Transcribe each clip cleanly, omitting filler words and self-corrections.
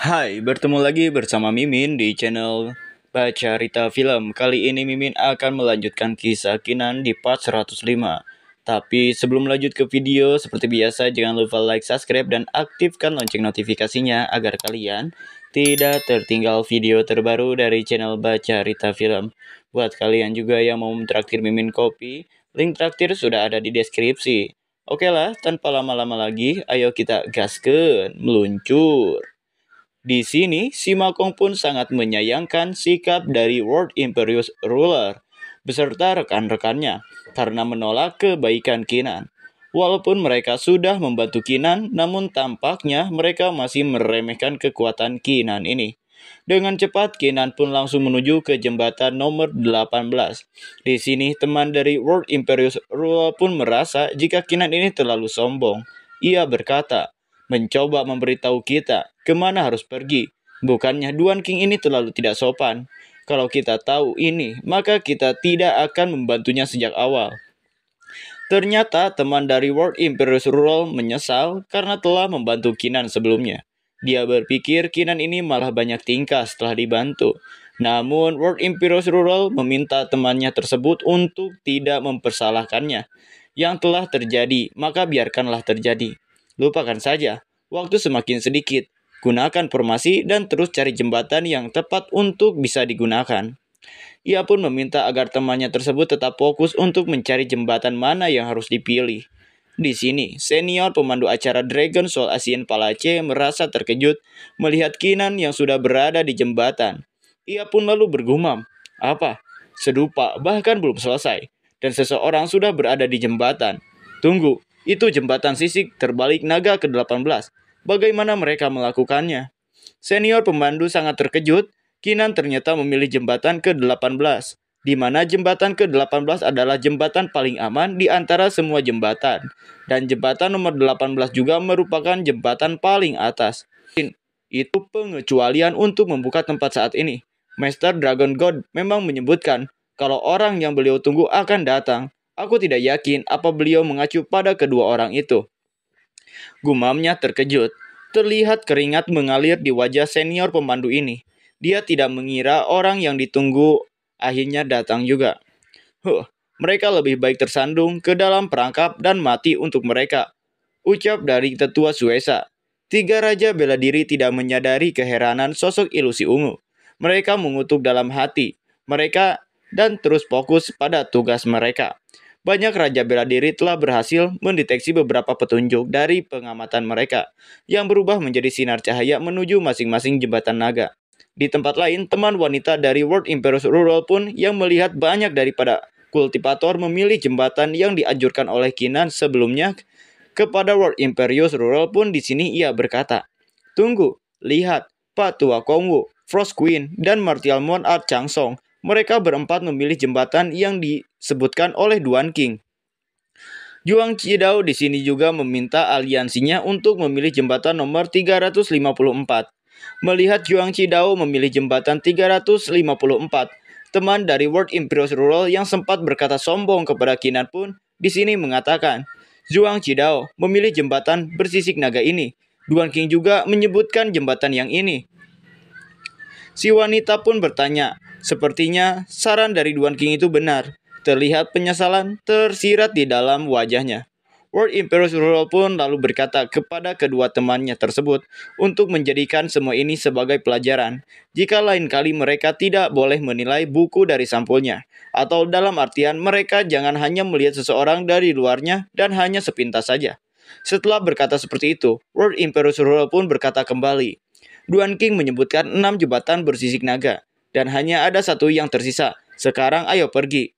Hai, bertemu lagi bersama Mimin di channel Baca Rita Film. Kali ini Mimin akan melanjutkan kisah Kinan di part 105. Tapi sebelum lanjut ke video, seperti biasa jangan lupa like, subscribe, dan aktifkan lonceng notifikasinya agar kalian tidak tertinggal video terbaru dari channel Baca Rita Film. Buat kalian juga yang mau mentraktir Mimin kopi, link traktir sudah ada di deskripsi. Oke lah, tanpa lama-lama lagi, ayo kita gaskeun, meluncur. Di sini, si Makong pun sangat menyayangkan sikap dari World Imperius Ruler beserta rekan-rekannya karena menolak kebaikan Kinan. Walaupun mereka sudah membantu Kinan, namun tampaknya mereka masih meremehkan kekuatan Kinan ini. Dengan cepat, Kinan pun langsung menuju ke jembatan nomor 18. Di sini, teman dari World Imperius Ruler pun merasa jika Kinan ini terlalu sombong. Ia berkata, mencoba memberitahu kita kemana harus pergi. Bukannya Duan King ini terlalu tidak sopan. Kalau kita tahu ini, maka kita tidak akan membantunya sejak awal. Ternyata teman dari World Imperius Rural menyesal karena telah membantu Kinan sebelumnya. Dia berpikir Kinan ini malah banyak tingkah setelah dibantu. Namun World Imperius Rural meminta temannya tersebut untuk tidak mempersalahkannya. Yang telah terjadi, maka biarkanlah terjadi. Lupakan saja, waktu semakin sedikit. Gunakan formasi dan terus cari jembatan yang tepat untuk bisa digunakan. Ia pun meminta agar temannya tersebut tetap fokus untuk mencari jembatan mana yang harus dipilih. Di sini, senior pemandu acara Dragon Soul Asian Palace merasa terkejut melihat Kinan yang sudah berada di jembatan. Ia pun lalu bergumam, "Apa? Sedupa bahkan belum selesai, dan seseorang sudah berada di jembatan. Tunggu, itu jembatan sisik terbalik naga ke-18. Bagaimana mereka melakukannya?" Senior pemandu sangat terkejut. Kinan ternyata memilih jembatan ke-18, di mana jembatan ke-18 adalah jembatan paling aman di antara semua jembatan. Dan jembatan nomor 18 juga merupakan jembatan paling atas. Itu pengecualian untuk membuka tempat saat ini. Master Dragon God memang menyebutkan kalau orang yang beliau tunggu akan datang. Aku tidak yakin apa beliau mengacu pada kedua orang itu. Gumamnya terkejut. Terlihat keringat mengalir di wajah senior pemandu ini. Dia tidak mengira orang yang ditunggu akhirnya datang juga. Mereka lebih baik tersandung ke dalam perangkap dan mati untuk mereka, ucap dari tetua Suesa. Tiga raja bela diri tidak menyadari keheranan sosok ilusi ungu. Mereka mengutuk dalam hati mereka dan terus fokus pada tugas mereka. Banyak raja bela diri telah berhasil mendeteksi beberapa petunjuk dari pengamatan mereka yang berubah menjadi sinar cahaya menuju masing-masing jembatan naga. Di tempat lain, teman wanita dari World Imperius Rural pun yang melihat banyak daripada kultivator memilih jembatan yang dianjurkan oleh Kinan sebelumnya kepada World Imperius Rural pun di sini ia berkata, "Tunggu, lihat, Pak Tua Kongwu, Frost Queen, dan Martial Monarch Changsong. Mereka berempat memilih jembatan yang disebutkan oleh Duan King." Juang Cidao di sini juga meminta aliansinya untuk memilih jembatan nomor 354. Melihat Juang Cidao memilih jembatan 354, teman dari World Imperius Rural yang sempat berkata sombong kepada Kinan pun di sini mengatakan, Juang Cidao memilih jembatan bersisik naga ini. Duan King juga menyebutkan jembatan yang ini. Si wanita pun bertanya, sepertinya saran dari Duan King itu benar. Terlihat penyesalan tersirat di dalam wajahnya. World Imperius Rural pun lalu berkata kepada kedua temannya tersebut untuk menjadikan semua ini sebagai pelajaran. Jika lain kali mereka tidak boleh menilai buku dari sampulnya. Atau dalam artian mereka jangan hanya melihat seseorang dari luarnya dan hanya sepintas saja. Setelah berkata seperti itu, World Imperius Rural pun berkata kembali. Duan King menyebutkan 6 jembatan bersisik naga. Dan hanya ada satu yang tersisa. Sekarang ayo pergi.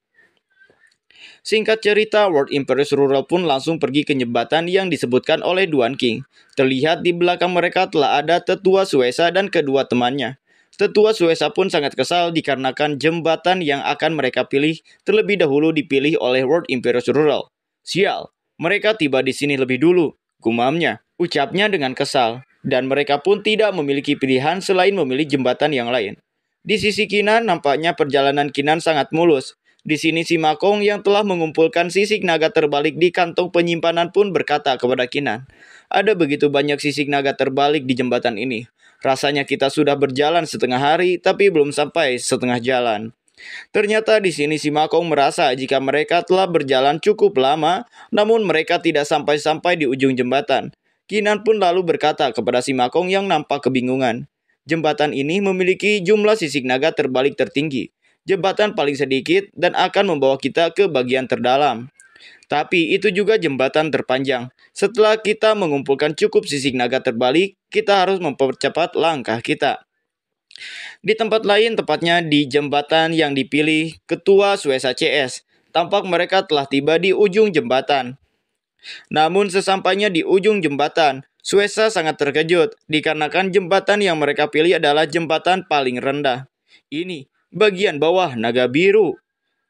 Singkat cerita, World Imperius Rural pun langsung pergi ke jembatan yang disebutkan oleh Duan King. Terlihat di belakang mereka telah ada tetua Suesa dan kedua temannya. Tetua Suesa pun sangat kesal dikarenakan jembatan yang akan mereka pilih terlebih dahulu dipilih oleh World Imperius Rural. Sial, mereka tiba di sini lebih dulu, gumamnya. Ucapnya dengan kesal, dan mereka pun tidak memiliki pilihan selain memilih jembatan yang lain. Di sisi Kinan, nampaknya perjalanan Kinan sangat mulus. Di sini si Makong yang telah mengumpulkan sisik naga terbalik di kantong penyimpanan pun berkata kepada Kinan, "Ada begitu banyak sisik naga terbalik di jembatan ini. Rasanya kita sudah berjalan setengah hari, tapi belum sampai setengah jalan. Ternyata di sini si Makong merasa jika mereka telah berjalan cukup lama, namun mereka tidak sampai-sampai di ujung jembatan. Kinan pun lalu berkata kepada si Makong yang nampak kebingungan. Jembatan ini memiliki jumlah sisik naga terbalik tertinggi. Jembatan paling sedikit dan akan membawa kita ke bagian terdalam. Tapi itu juga jembatan terpanjang. Setelah kita mengumpulkan cukup sisik naga terbalik, kita harus mempercepat langkah kita. Di tempat lain, tepatnya di jembatan yang dipilih Ketua Suesa CS, tampak mereka telah tiba di ujung jembatan. Namun sesampainya di ujung jembatan, Suesa sangat terkejut dikarenakan jembatan yang mereka pilih adalah jembatan paling rendah. Ini bagian bawah naga biru.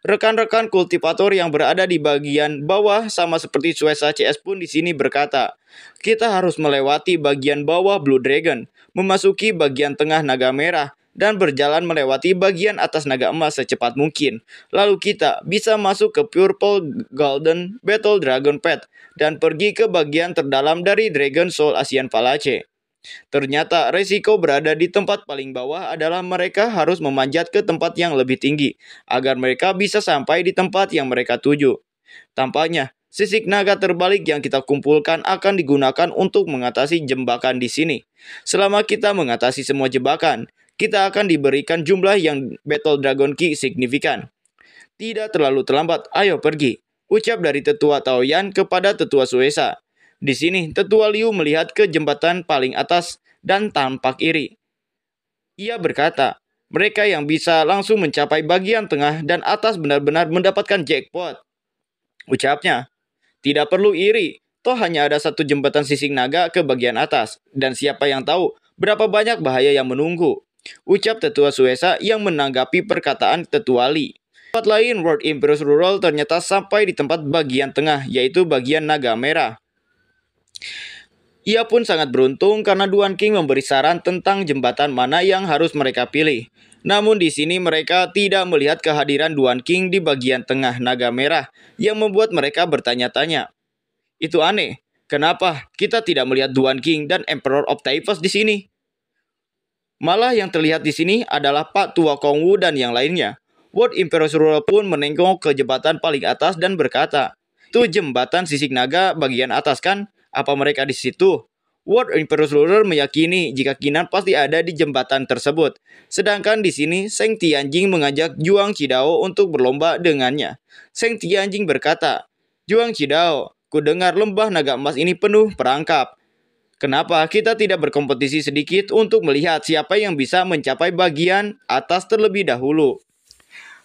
Rekan-rekan kultivator yang berada di bagian bawah sama seperti Suesa CS pun di sini berkata, kita harus melewati bagian bawah Blue Dragon, memasuki bagian tengah naga merah, dan berjalan melewati bagian atas naga emas secepat mungkin. Lalu kita bisa masuk ke Purple Golden Battle Dragon Path dan pergi ke bagian terdalam dari Dragon Soul Asian Palace. Ternyata resiko berada di tempat paling bawah adalah mereka harus memanjat ke tempat yang lebih tinggi agar mereka bisa sampai di tempat yang mereka tuju. Tampaknya sisik naga terbalik yang kita kumpulkan akan digunakan untuk mengatasi jebakan di sini. Selama kita mengatasi semua jebakan, kita akan diberikan jumlah yang Battle Dragon Key signifikan. Tidak terlalu terlambat, ayo pergi, ucap dari Tetua Taoyan kepada Tetua Suesa. Di sini, Tetua Liu melihat ke jembatan paling atas dan tampak iri. Ia berkata, mereka yang bisa langsung mencapai bagian tengah dan atas benar-benar mendapatkan jackpot. Ucapnya, tidak perlu iri, toh hanya ada satu jembatan sisik naga ke bagian atas, dan siapa yang tahu berapa banyak bahaya yang menunggu. Ucap Tetua Suesa yang menanggapi perkataan Tetua Li. Tempat lain, World Emperor's Rural ternyata sampai di tempat bagian tengah, yaitu bagian naga merah. Ia pun sangat beruntung karena Duan King memberi saran tentang jembatan mana yang harus mereka pilih. Namun di sini mereka tidak melihat kehadiran Duan King di bagian tengah naga merah yang membuat mereka bertanya-tanya. Itu aneh, kenapa kita tidak melihat Duan King dan Emperor of Typhus di sini? Malah yang terlihat di sini adalah Pak Tua Kongwu dan yang lainnya. World Emperor's Rural pun menengok ke jembatan paling atas dan berkata, itu jembatan sisik naga bagian atas kan? Apa mereka di situ? World Emperor's Ruler meyakini jika Kinan pasti ada di jembatan tersebut. Sedangkan di sini, Seng Tianjing mengajak Juang Qidao untuk berlomba dengannya. Seng Tianjing berkata, Juang Qidao, ku dengar lembah naga emas ini penuh perangkap. Kenapa kita tidak berkompetisi sedikit untuk melihat siapa yang bisa mencapai bagian atas terlebih dahulu?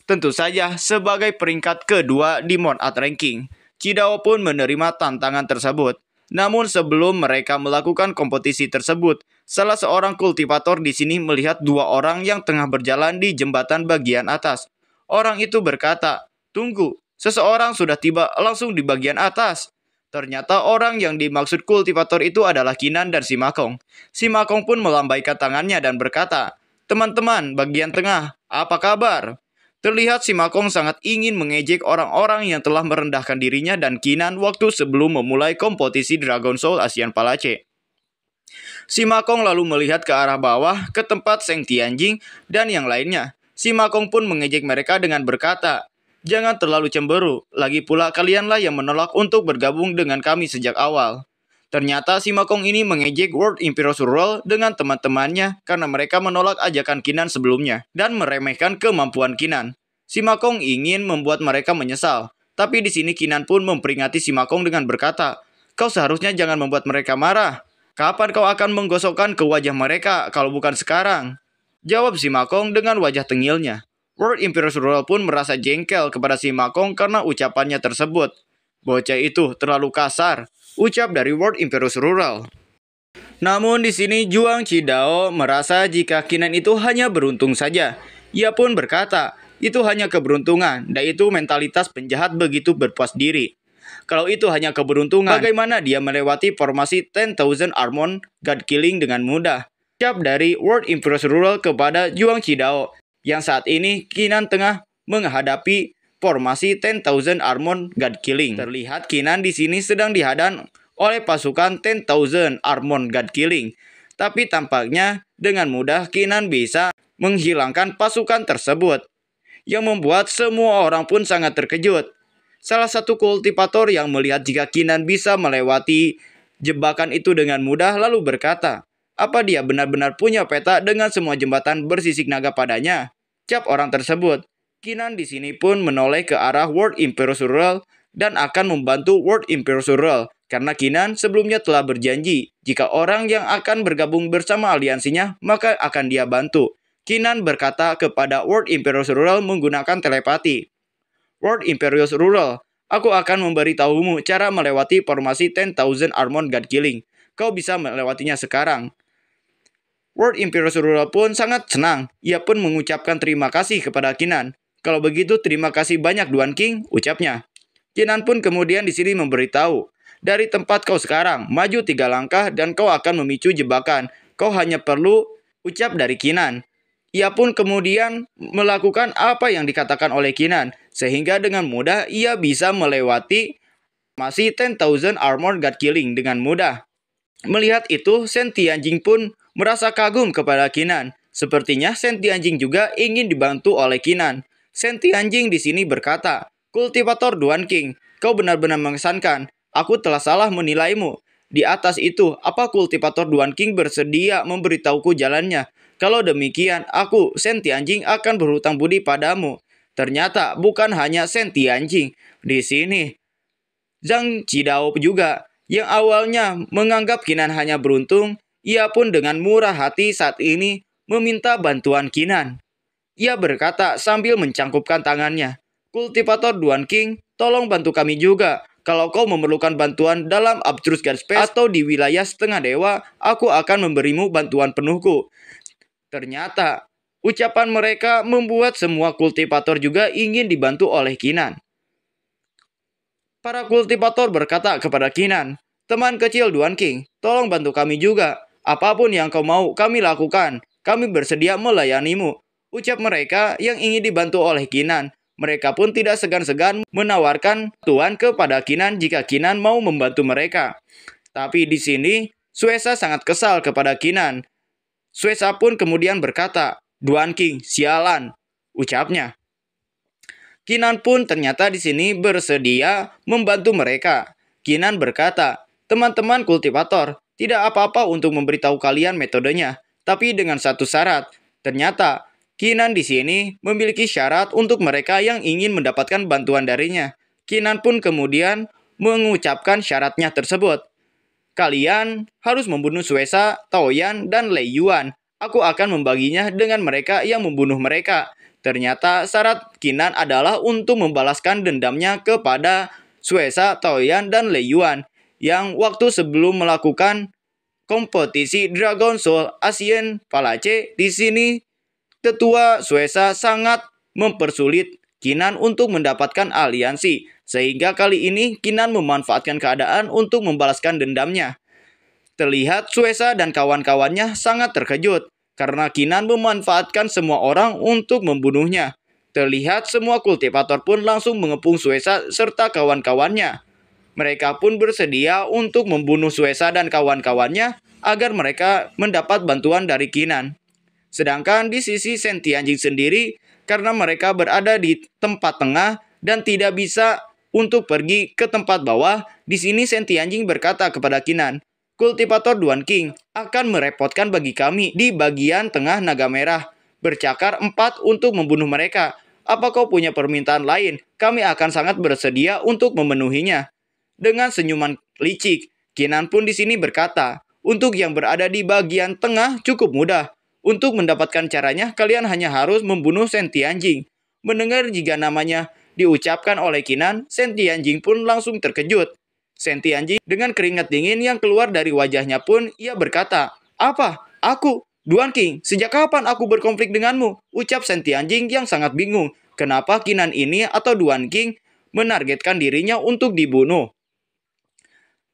Tentu saja, sebagai peringkat kedua di Mount Art Ranking, Qidao pun menerima tantangan tersebut. Namun sebelum mereka melakukan kompetisi tersebut, salah seorang kultivator di sini melihat dua orang yang tengah berjalan di jembatan bagian atas. Orang itu berkata, tunggu, seseorang sudah tiba langsung di bagian atas. Ternyata orang yang dimaksud kultivator itu adalah Kinan dan si Makong. Si Makong pun melambaikan tangannya dan berkata, teman-teman bagian tengah, apa kabar? Terlihat si Makong sangat ingin mengejek orang-orang yang telah merendahkan dirinya dan Kinan waktu sebelum memulai kompetisi Dragon Soul Asian Palace. Si Makong lalu melihat ke arah bawah ke tempat Seng Tianjing dan yang lainnya. Si Makong pun mengejek mereka dengan berkata, jangan terlalu cemberut, lagi pula kalianlah yang menolak untuk bergabung dengan kami sejak awal. Ternyata si Makong ini mengejek World Emperor's Rural dengan teman-temannya karena mereka menolak ajakan Kinan sebelumnya dan meremehkan kemampuan Kinan. Si Makong ingin membuat mereka menyesal, tapi di sini Kinan pun memperingati si Makong dengan berkata, kau seharusnya jangan membuat mereka marah. Kapan kau akan menggosokkan ke wajah mereka kalau bukan sekarang? Jawab si Makong dengan wajah tengilnya. World Emperor's Rural pun merasa jengkel kepada si Makong karena ucapannya tersebut. Bocah itu terlalu kasar, ucap dari World Emperor's Rural. Namun di sini Juang Qidao merasa jika Kinan itu hanya beruntung saja. Ia pun berkata, itu hanya keberuntungan, dan itu mentalitas penjahat begitu berpuas diri. Kalau itu hanya keberuntungan, bagaimana dia melewati formasi 10,000 Armon God Killing dengan mudah? Ucap dari World Emperor's Rural kepada Juang Qidao, yang saat ini Kinan tengah menghadapi formasi 10,000 Armon God Killing. Terlihat Kinan di sini sedang dihadang oleh pasukan 10,000 Armon God Killing. Tapi tampaknya Dengan mudah Kinan bisa menghilangkan pasukan tersebut, yang membuat semua orang pun sangat terkejut. Salah satu kultivator yang melihat jika Kinan bisa melewati jebakan itu dengan mudah lalu berkata, apa dia benar-benar punya peta dengan semua jembatan bersisik naga padanya? Cap orang tersebut. Kinan di sini pun menoleh ke arah World Imperial Surreal dan akan membantu World Imperial Surreal karena Kinan sebelumnya telah berjanji jika orang yang akan bergabung bersama aliansinya maka akan dia bantu. Kinan berkata kepada World Imperial Surreal menggunakan telepati. World Imperial Surreal, aku akan memberitahumu cara melewati formasi 10,000 Armored God Killing. Kau bisa melewatinya sekarang. World Imperial Surreal pun sangat senang. Ia pun mengucapkan terima kasih kepada Kinan. Kalau begitu terima kasih banyak Duan King, ucapnya. Kinan pun kemudian di sini memberitahu, dari tempat kau sekarang, maju 3 langkah dan kau akan memicu jebakan. Kau hanya perlu ucap dari Kinan. Ia pun kemudian melakukan apa yang dikatakan oleh Kinan, sehingga dengan mudah ia bisa melewati formasi 10,000 Armored God Killing dengan mudah. Melihat itu, Shen Tianjing pun merasa kagum kepada Kinan. Sepertinya Shen Tianjing juga ingin dibantu oleh Kinan. Shen Tianjing di sini berkata, kultivator Duan King, kau benar-benar mengesankan. Aku telah salah menilaimu. Di atas itu, apa kultivator Duan King bersedia memberitahuku jalannya? Kalau demikian, aku, Shen Tianjing, akan berhutang budi padamu. Ternyata bukan hanya Shen Tianjing. Di sini, Zhang Qidao juga, yang awalnya menganggap Kinan hanya beruntung, ia pun dengan murah hati saat ini meminta bantuan Kinan. Ia berkata sambil mencangkupkan tangannya, kultivator Duan King, tolong bantu kami juga. Kalau kau memerlukan bantuan dalam Abstrus God Space atau di wilayah setengah dewa, aku akan memberimu bantuan penuhku. Ternyata, ucapan mereka membuat semua kultivator juga ingin dibantu oleh Kinan. Para kultivator berkata kepada Kinan, teman kecil Duan King, tolong bantu kami juga. Apapun yang kau mau, kami lakukan. Kami bersedia melayanimu. Ucap mereka yang ingin dibantu oleh Kinan. Mereka pun tidak segan-segan menawarkan bantuan kepada Kinan jika Kinan mau membantu mereka. Tapi di sini, Suesa sangat kesal kepada Kinan. Suesa pun kemudian berkata, Duan King, sialan, ucapnya. Kinan pun ternyata di sini bersedia membantu mereka. Kinan berkata, teman-teman kultivator, tidak apa-apa untuk memberitahu kalian metodenya, tapi dengan satu syarat. Ternyata, Kinan di sini memiliki syarat untuk mereka yang ingin mendapatkan bantuan darinya. Kinan pun kemudian mengucapkan syaratnya tersebut. Kalian harus membunuh Suesa, Taoyan, dan Lei Yuan. Aku akan membaginya dengan mereka yang membunuh mereka. Ternyata syarat Kinan adalah untuk membalaskan dendamnya kepada Suesa, Taoyan, dan Lei Yuan yang waktu sebelum melakukan kompetisi Dragon Soul Asian Palace di sini tetua Suesa sangat mempersulit Kinan untuk mendapatkan aliansi, sehingga kali ini Kinan memanfaatkan keadaan untuk membalaskan dendamnya. Terlihat Suesa dan kawan-kawannya sangat terkejut, karena Kinan memanfaatkan semua orang untuk membunuhnya. Terlihat semua kultivator pun langsung mengepung Suesa serta kawan-kawannya. Mereka pun bersedia untuk membunuh Suesa dan kawan-kawannya agar mereka mendapat bantuan dari Kinan. Sedangkan di sisi Shen Tianjing sendiri, karena mereka berada di tempat tengah dan tidak bisa untuk pergi ke tempat bawah, di sini Shen Tianjing berkata kepada Kinan, kultivator Duan King akan merepotkan bagi kami di bagian tengah naga merah. Bercakar 4 untuk membunuh mereka. Apa kau punya permintaan lain? Kami akan sangat bersedia untuk memenuhinya. Dengan senyuman licik, Kinan pun di sini berkata, untuk yang berada di bagian tengah cukup mudah. Untuk mendapatkan caranya, kalian hanya harus membunuh Shen Tianjing. Mendengar jika namanya diucapkan oleh Kinan, Shen Tianjing pun langsung terkejut. Shen Tianjing dengan keringat dingin yang keluar dari wajahnya pun, ia berkata, apa? Aku? Duan King, sejak kapan aku berkonflik denganmu? Ucap Shen Tianjing yang sangat bingung. Kenapa Kinan ini atau Duan King menargetkan dirinya untuk dibunuh?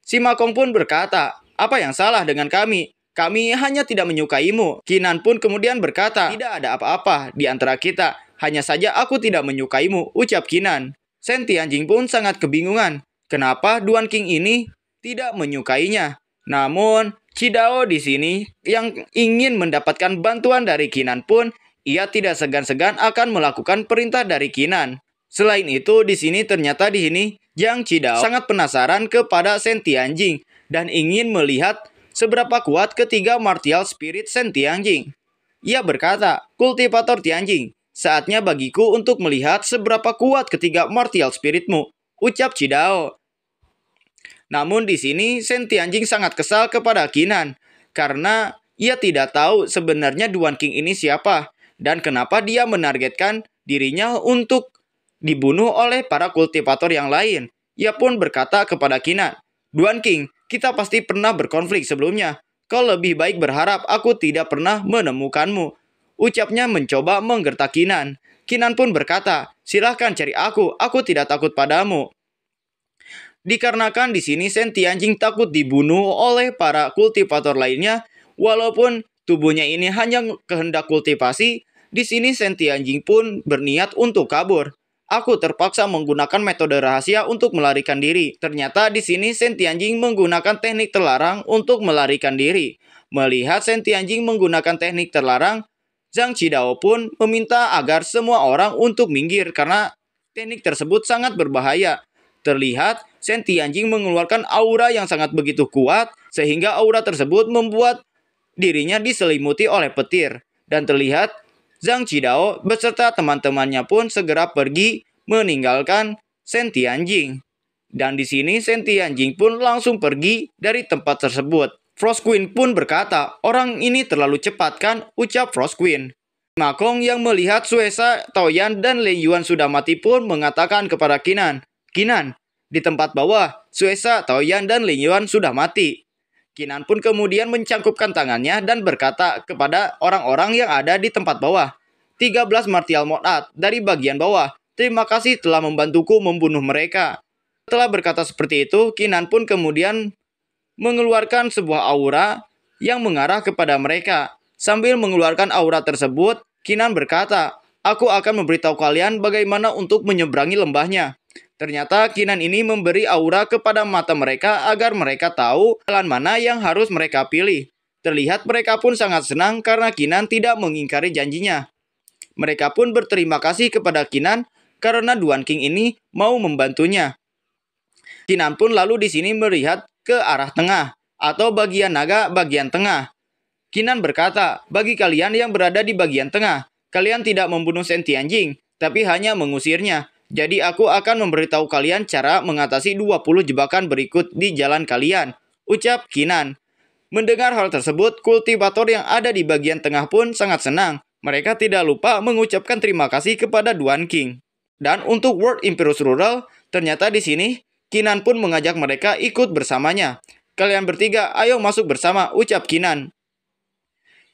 Si Makong pun berkata, apa yang salah dengan kami? Kami hanya tidak menyukaimu. Kinan pun kemudian berkata, tidak ada apa-apa di antara kita. Hanya saja aku tidak menyukaimu, ucap Kinan. Shen Tianjing pun sangat kebingungan. Kenapa Duan King ini tidak menyukainya? Namun, Cidao di sini yang ingin mendapatkan bantuan dari Kinan pun, ia tidak segan-segan akan melakukan perintah dari Kinan. Selain itu, di sini ternyata di sini Jiang Cidao sangat penasaran kepada Shen Tianjing dan ingin melihat seberapa kuat ketiga martial spirit Shen Tianjing. Ia berkata, "Kultivator Tianjing, saatnya bagiku untuk melihat seberapa kuat ketiga martial spiritmu," ucap Cidao. Namun di sini Shen Tianjing sangat kesal kepada Kinan karena ia tidak tahu sebenarnya Duan King ini siapa dan kenapa dia menargetkan dirinya untuk dibunuh oleh para kultivator yang lain. Ia pun berkata kepada Kinan, "Duan King, kita pasti pernah berkonflik sebelumnya. Kau lebih baik berharap aku tidak pernah menemukanmu." Ucapnya mencoba menggertak Kinan. Kinan pun berkata, "Silahkan cari aku tidak takut padamu." Dikarenakan di sini Shen Tianjing takut dibunuh oleh para kultivator lainnya, walaupun tubuhnya ini hanya kehendak kultivasi, di sini Shen Tianjing pun berniat untuk kabur. "Aku terpaksa menggunakan metode rahasia untuk melarikan diri." Ternyata di sini Shen Tianjing menggunakan teknik terlarang untuk melarikan diri. Melihat Shen Tianjing menggunakan teknik terlarang, Zhang Qidao pun meminta agar semua orang untuk minggir karena teknik tersebut sangat berbahaya. Terlihat Shen Tianjing mengeluarkan aura yang sangat begitu kuat sehingga aura tersebut membuat dirinya diselimuti oleh petir. Dan terlihat Zhang Qidao beserta teman-temannya pun segera pergi meninggalkan Shen Tianjing. Dan di sini Shen Tianjing pun langsung pergi dari tempat tersebut. Frost Queen pun berkata, "Orang ini terlalu cepat kan?" ucap Frost Queen. Ma Kong yang melihat Suesa, Taoyan, dan Lei Yuan sudah mati pun mengatakan kepada Kinan, "Kinan, di tempat bawah, Suesa, Taoyan, dan Lei Yuan sudah mati." Kinan pun kemudian mencangkupkan tangannya dan berkata kepada orang-orang yang ada di tempat bawah, "13 martial mod art dari bagian bawah, terima kasih telah membantuku membunuh mereka." Setelah berkata seperti itu, Kinan pun kemudian mengeluarkan sebuah aura yang mengarah kepada mereka. Sambil mengeluarkan aura tersebut, Kinan berkata, "Aku akan memberitahu kalian bagaimana untuk menyeberangi lembahnya." Ternyata Kinan ini memberi aura kepada mata mereka agar mereka tahu jalan mana yang harus mereka pilih. Terlihat mereka pun sangat senang karena Kinan tidak mengingkari janjinya. Mereka pun berterima kasih kepada Kinan karena Duan King ini mau membantunya. Kinan pun lalu di sini melihat ke arah tengah atau bagian naga bagian tengah. Kinan berkata, "Bagi kalian yang berada di bagian tengah, kalian tidak membunuh Shen Tianjing, tapi hanya mengusirnya. Jadi aku akan memberitahu kalian cara mengatasi 20 jebakan berikut di jalan kalian," ucap Kinan. Mendengar hal tersebut, kultivator yang ada di bagian tengah pun sangat senang. Mereka tidak lupa mengucapkan terima kasih kepada Duan King. Dan untuk World Imperius Rural, ternyata di sini Kinan pun mengajak mereka ikut bersamanya. "Kalian bertiga, ayo masuk bersama," ucap Kinan.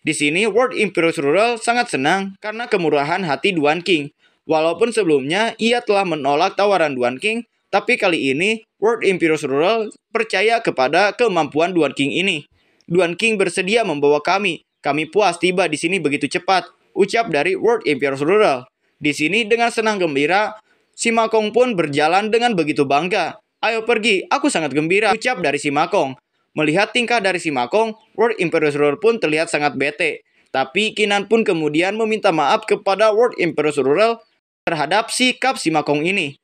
Di sini World Imperius Rural sangat senang karena kemurahan hati Duan King. Walaupun sebelumnya ia telah menolak tawaran Duan King, tapi kali ini World Imperius Rural percaya kepada kemampuan Duan King ini. "Duan King bersedia membawa kami. Kami puas tiba di sini begitu cepat," ucap dari World Imperius Rural. Di sini dengan senang gembira, si Ma Kong pun berjalan dengan begitu bangga. "Ayo pergi, aku sangat gembira," ucap dari si Ma Kong. Melihat tingkah dari si Ma Kong, World Imperius Rural pun terlihat sangat bete. Tapi Kinan pun kemudian meminta maaf kepada World Imperius Rural terhadap sikap si Ma Kong ini.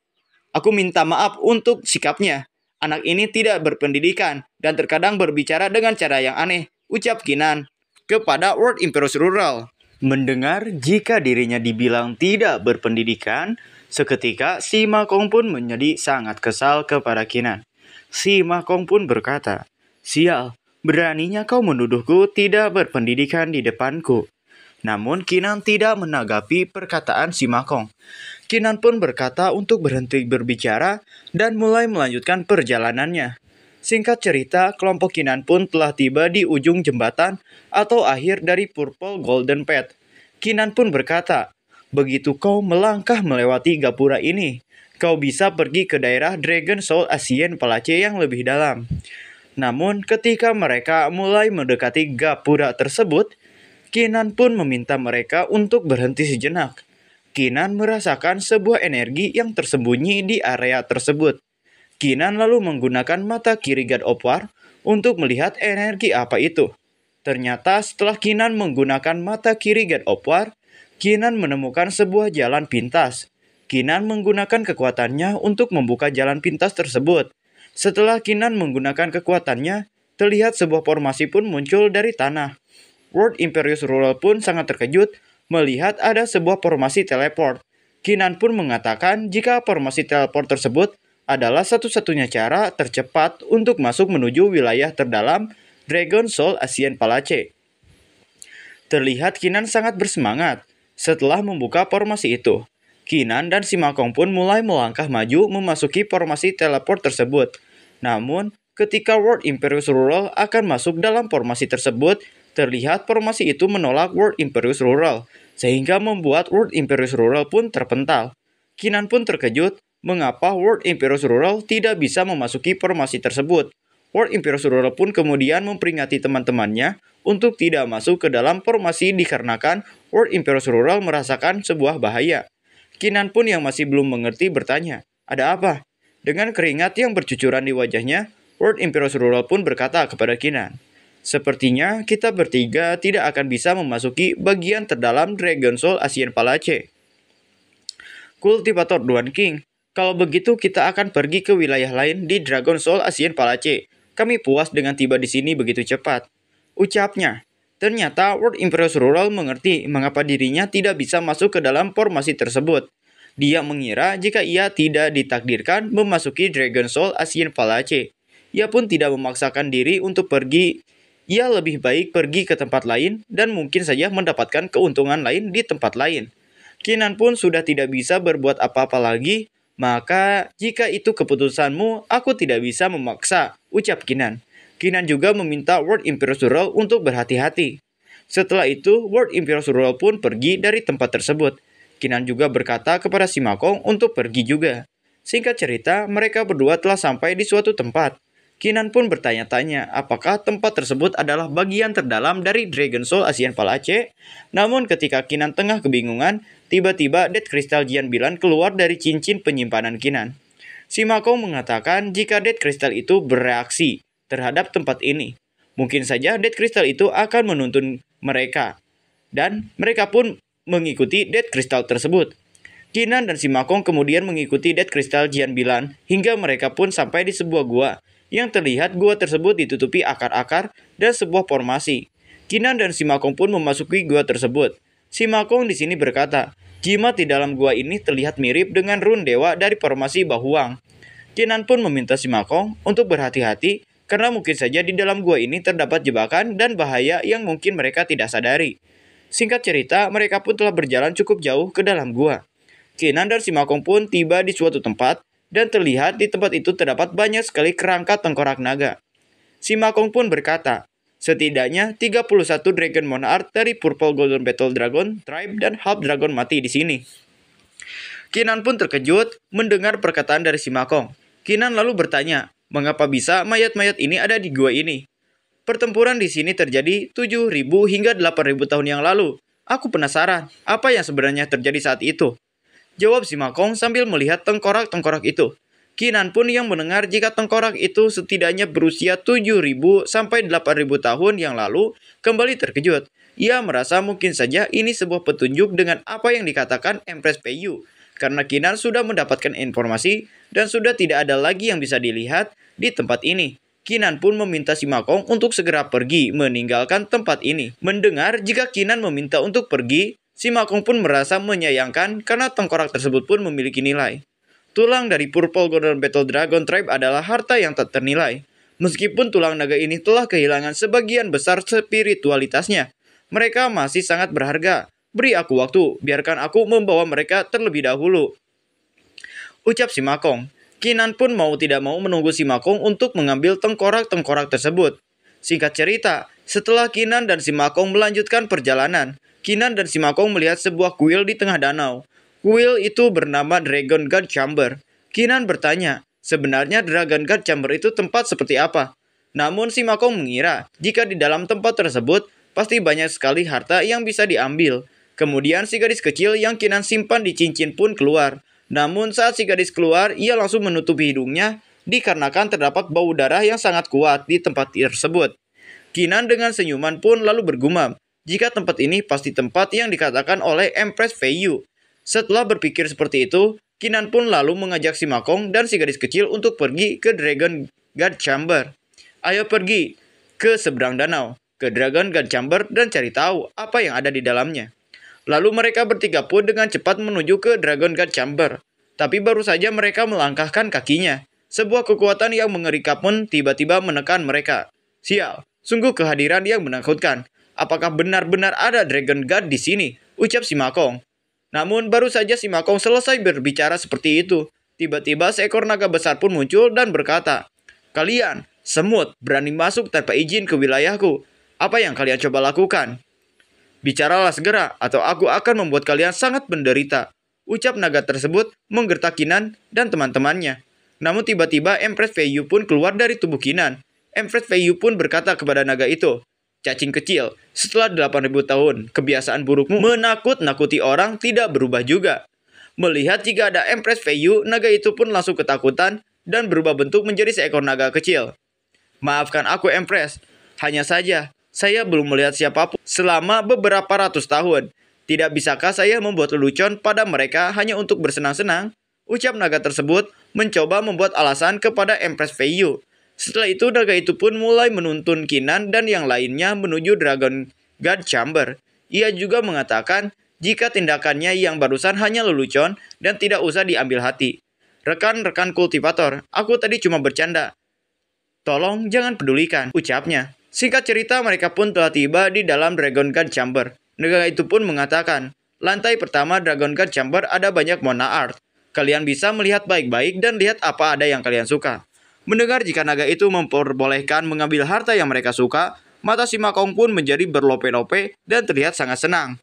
"Aku minta maaf untuk sikapnya. Anak ini tidak berpendidikan dan terkadang berbicara dengan cara yang aneh," ucap Kinan kepada World Imperius Rural. Mendengar jika dirinya dibilang tidak berpendidikan, seketika si Ma Kong pun menjadi sangat kesal kepada Kinan. Si Ma Kong pun berkata, "Sial, beraninya kau menuduhku tidak berpendidikan di depanku." Namun Kinan tidak menanggapi perkataan si Ma Kong. Kinan pun berkata untuk berhenti berbicara dan mulai melanjutkan perjalanannya. Singkat cerita, kelompok Kinan pun telah tiba di ujung jembatan atau akhir dari Purple Golden Path. Kinan pun berkata, "Begitu kau melangkah melewati gapura ini, kau bisa pergi ke daerah Dragon Soul Asien Palace yang lebih dalam." Namun ketika mereka mulai mendekati gapura tersebut, Kinan pun meminta mereka untuk berhenti sejenak. Kinan merasakan sebuah energi yang tersembunyi di area tersebut. Kinan lalu menggunakan mata kiri God of War untuk melihat energi apa itu. Ternyata setelah Kinan menggunakan mata kiri God of War, Kinan menemukan sebuah jalan pintas. Kinan menggunakan kekuatannya untuk membuka jalan pintas tersebut. Setelah Kinan menggunakan kekuatannya, terlihat sebuah formasi pun muncul dari tanah. World Imperius Ruler pun sangat terkejut melihat ada sebuah formasi teleport. Kinan pun mengatakan jika formasi teleport tersebut adalah satu-satunya cara tercepat untuk masuk menuju wilayah terdalam Dragon Soul Ancient Palace. Terlihat Kinan sangat bersemangat setelah membuka formasi itu. Kinan dan Simakong pun mulai melangkah maju memasuki formasi teleport tersebut. Namun, ketika World Imperius Rural akan masuk dalam formasi tersebut, terlihat formasi itu menolak World Imperius Rural, sehingga membuat World Imperius Rural pun terpental. Kinan pun terkejut mengapa World Imperius Rural tidak bisa memasuki formasi tersebut. World Imperius Rural pun kemudian memperingati teman-temannya untuk tidak masuk ke dalam formasi dikarenakan World Imperius Rural merasakan sebuah bahaya. Kinan pun yang masih belum mengerti bertanya, "Ada apa?" Dengan keringat yang bercucuran di wajahnya, World Imperius Rural pun berkata kepada Kinan, "Sepertinya kita bertiga tidak akan bisa memasuki bagian terdalam Dragon Soul Ancient Palace." Kultivator Duan King, kalau begitu kita akan pergi ke wilayah lain di Dragon Soul Ancient Palace. Kami puas dengan tiba di sini begitu cepat, ucapnya. Ternyata World Imperius Rural mengerti mengapa dirinya tidak bisa masuk ke dalam formasi tersebut. Dia mengira jika ia tidak ditakdirkan memasuki Dragon Soul Ancient Palace, ia pun tidak memaksakan diri untuk pergi. Ia lebih baik pergi ke tempat lain dan mungkin saja mendapatkan keuntungan lain di tempat lain. Kinan pun sudah tidak bisa berbuat apa-apa lagi. Maka, jika itu keputusanmu, aku tidak bisa memaksa, ucap Kinan. Kinan juga meminta World Imperius Rural untuk berhati-hati. Setelah itu, World Imperius Rural pun pergi dari tempat tersebut. Kinan juga berkata kepada Simakong untuk pergi juga. Singkat cerita, mereka berdua telah sampai di suatu tempat. Kinan pun bertanya-tanya apakah tempat tersebut adalah bagian terdalam dari Dragon Soul Ancient Palace. Namun ketika Kinan tengah kebingungan, tiba-tiba Death Crystal Jian Bilan keluar dari cincin penyimpanan Kinan. Simakong mengatakan jika Death Crystal itu bereaksi terhadap tempat ini, mungkin saja Death Crystal itu akan menuntun mereka. Dan mereka pun mengikuti Death Crystal tersebut. Kinan dan Simakong kemudian mengikuti Death Crystal Jian Bilan hingga mereka pun sampai di sebuah gua. Yang terlihat gua tersebut ditutupi akar-akar dan sebuah formasi. Kinan dan Simakong pun memasuki gua tersebut. Simakong di sini berkata, jimat di dalam gua ini terlihat mirip dengan rune dewa dari formasi Bahuang. Kinan pun meminta Simakong untuk berhati-hati karena mungkin saja di dalam gua ini terdapat jebakan dan bahaya yang mungkin mereka tidak sadari. Singkat cerita, mereka pun telah berjalan cukup jauh ke dalam gua. Kinan dan Simakong pun tiba di suatu tempat dan terlihat di tempat itu terdapat banyak sekali kerangka tengkorak naga. Simakong pun berkata, setidaknya 31 Dragon Monarch dari Purple Golden Battle Dragon, Tribe, dan Half Dragon mati di sini. Kinan pun terkejut mendengar perkataan dari Simakong. Kinan lalu bertanya, mengapa bisa mayat-mayat ini ada di gua ini? Pertempuran di sini terjadi 7.000 hingga 8.000 tahun yang lalu. Aku penasaran, apa yang sebenarnya terjadi saat itu? Jawab Simakong sambil melihat tengkorak-tengkorak itu. Kinan pun yang mendengar jika tengkorak itu setidaknya berusia 7.000 sampai 8.000 tahun yang lalu kembali terkejut. Ia merasa mungkin saja ini sebuah petunjuk dengan apa yang dikatakan Empress Peiyu. Karena Kinan sudah mendapatkan informasi dan sudah tidak ada lagi yang bisa dilihat di tempat ini. Kinan pun meminta Simakong untuk segera pergi meninggalkan tempat ini. Mendengar jika Kinan meminta untuk pergi, Simakong pun merasa menyayangkan karena tengkorak tersebut pun memiliki nilai. Tulang dari Purple Golden Battle Dragon Tribe adalah harta yang tak ternilai. Meskipun tulang naga ini telah kehilangan sebagian besar spiritualitasnya, mereka masih sangat berharga. Beri aku waktu, biarkan aku membawa mereka terlebih dahulu, ucap Simakong. Kinan pun mau tidak mau menunggu Simakong untuk mengambil tengkorak-tengkorak tersebut. Singkat cerita, setelah Kinan dan Simakong melanjutkan perjalanan, Kinan dan Simakong melihat sebuah kuil di tengah danau. Kuil itu bernama Dragon Guard Chamber. Kinan bertanya, sebenarnya Dragon Guard Chamber itu tempat seperti apa? Namun Simakong mengira, jika di dalam tempat tersebut, pasti banyak sekali harta yang bisa diambil. Kemudian si gadis kecil yang Kinan simpan di cincin pun keluar. Namun saat si gadis keluar, ia langsung menutupi hidungnya dikarenakan terdapat bau darah yang sangat kuat di tempat tersebut. Kinan dengan senyuman pun lalu bergumam, jika tempat ini pasti tempat yang dikatakan oleh Empress Feiyu. Setelah berpikir seperti itu, Kinan pun lalu mengajak si Makong dan si gadis kecil untuk pergi ke Dragon God Chamber. Ayo pergi ke seberang danau, ke Dragon God Chamber dan cari tahu apa yang ada di dalamnya. Lalu mereka bertiga pun dengan cepat menuju ke Dragon God Chamber. Tapi baru saja mereka melangkahkan kakinya, sebuah kekuatan yang mengerikan pun tiba-tiba menekan mereka. Sial, sungguh kehadiran yang menakutkan. Apakah benar-benar ada Dragon God di sini? Ucap si Makong. Namun baru saja si Makong selesai berbicara seperti itu, tiba-tiba seekor naga besar pun muncul dan berkata, "Kalian, semut, berani masuk tanpa izin ke wilayahku. Apa yang kalian coba lakukan? Bicaralah segera, atau aku akan membuat kalian sangat menderita." Ucap naga tersebut menggertak Kinan dan teman-temannya. Namun tiba-tiba Empress Feiyu pun keluar dari tubuh Kinan. Empress Feiyu pun berkata kepada naga itu, "Cacing kecil, setelah 8.000 tahun, kebiasaan burukmu menakut-nakuti orang tidak berubah juga." Melihat jika ada Empress Feiyu, naga itu pun langsung ketakutan dan berubah bentuk menjadi seekor naga kecil. "Maafkan aku, Empress. Hanya saja, saya belum melihat siapapun selama beberapa ratus tahun. Tidak bisakah saya membuat lelucon pada mereka hanya untuk bersenang-senang?" Ucap naga tersebut mencoba membuat alasan kepada Empress Feiyu. Setelah itu, naga itu pun mulai menuntun Kinan dan yang lainnya menuju Dragon God Chamber. Ia juga mengatakan jika tindakannya yang barusan hanya lelucon dan tidak usah diambil hati. "Rekan-rekan kultivator, aku tadi cuma bercanda. Tolong jangan pedulikan," ucapnya. Singkat cerita, mereka pun telah tiba di dalam Dragon God Chamber. Naga itu pun mengatakan, "Lantai pertama Dragon God Chamber ada banyak Mona Art. Kalian bisa melihat baik-baik dan lihat apa ada yang kalian suka." Mendengar jika naga itu memperbolehkan mengambil harta yang mereka suka, mata si Makong pun menjadi berlope-lope dan terlihat sangat senang.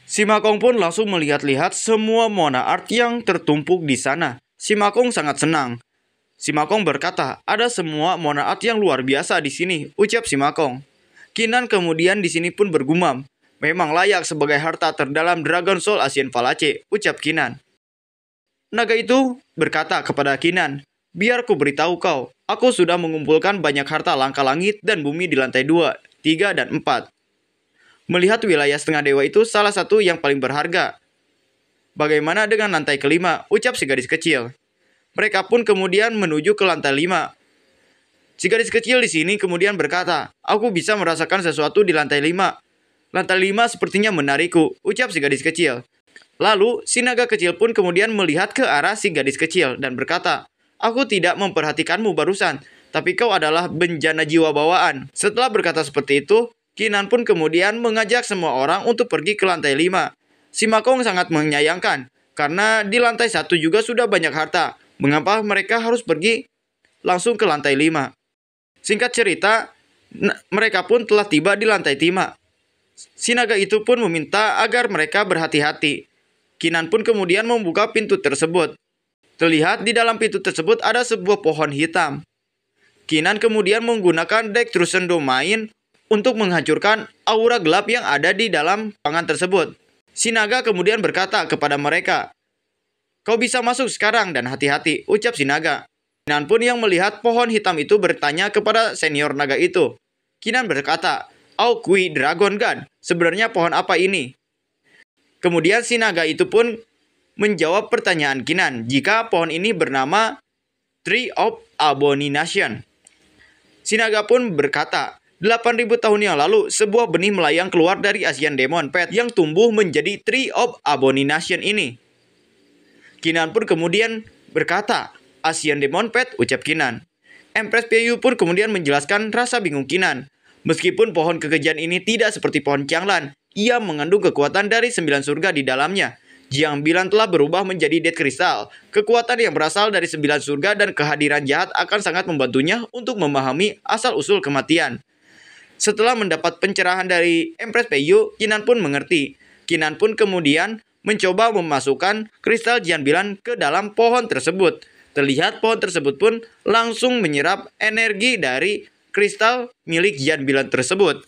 Si Makong pun langsung melihat-lihat semua Mona Art yang tertumpuk di sana. Si Makong sangat senang. Si Makong berkata, "Ada semua Mona Art yang luar biasa di sini," ucap si Makong. Kinan kemudian di sini pun bergumam, "Memang layak sebagai harta terdalam Dragon Soul Ancient Palace," ucap Kinan. Naga itu berkata kepada Kinan, "Biar ku beritahu kau, aku sudah mengumpulkan banyak harta langka langit dan bumi di lantai 2, 3, dan 4. Melihat wilayah setengah dewa itu salah satu yang paling berharga. Bagaimana dengan lantai kelima?" ucap si gadis kecil. Mereka pun kemudian menuju ke lantai 5. Si gadis kecil di sini kemudian berkata, "Aku bisa merasakan sesuatu di lantai 5. Lantai 5 sepertinya menarikku," ucap si gadis kecil. Lalu, si naga kecil pun kemudian melihat ke arah si gadis kecil dan berkata, "Aku tidak memperhatikanmu barusan, tapi kau adalah bencana jiwa bawaan." Setelah berkata seperti itu, Kinan pun kemudian mengajak semua orang untuk pergi ke lantai 5. Si Makong sangat menyayangkan, karena di lantai 1 juga sudah banyak harta. Mengapa mereka harus pergi langsung ke lantai 5? Singkat cerita, mereka pun telah tiba di lantai 5. Si naga itu pun meminta agar mereka berhati-hati. Kinan pun kemudian membuka pintu tersebut. Terlihat di dalam pintu tersebut ada sebuah pohon hitam. Kinan kemudian menggunakan Destruction Domain untuk menghancurkan aura gelap yang ada di dalam ruangan tersebut. Si naga kemudian berkata kepada mereka, "Kau bisa masuk sekarang dan hati-hati," ucap si naga. Kinan pun yang melihat pohon hitam itu bertanya kepada senior naga itu. Kinan berkata, "Aokui Dragon God, sebenarnya pohon apa ini?" Kemudian si naga itu pun menjawab pertanyaan Kinan jika pohon ini bernama Tree of Abomination. Si naga pun berkata, 8.000 tahun yang lalu sebuah benih melayang keluar dari Asian Demon Pet yang tumbuh menjadi Tree of Abomination ini. Kinan pun kemudian berkata, "Asian Demon Pet," ucap Kinan. Empress Feiyu pun kemudian menjelaskan rasa bingung Kinan. Meskipun pohon kekejian ini tidak seperti pohon Qianglan, ia mengandung kekuatan dari 9 surga di dalamnya. Jiang Bilan telah berubah menjadi Dead Crystal. Kekuatan yang berasal dari 9 surga dan kehadiran jahat akan sangat membantunya untuk memahami asal-usul kematian. Setelah mendapat pencerahan dari Empress Feiyu, Kinan pun mengerti. Kinan pun kemudian mencoba memasukkan kristal Jiang Bilan ke dalam pohon tersebut. Terlihat pohon tersebut pun langsung menyerap energi dari kristal milik Jiang Bilan tersebut.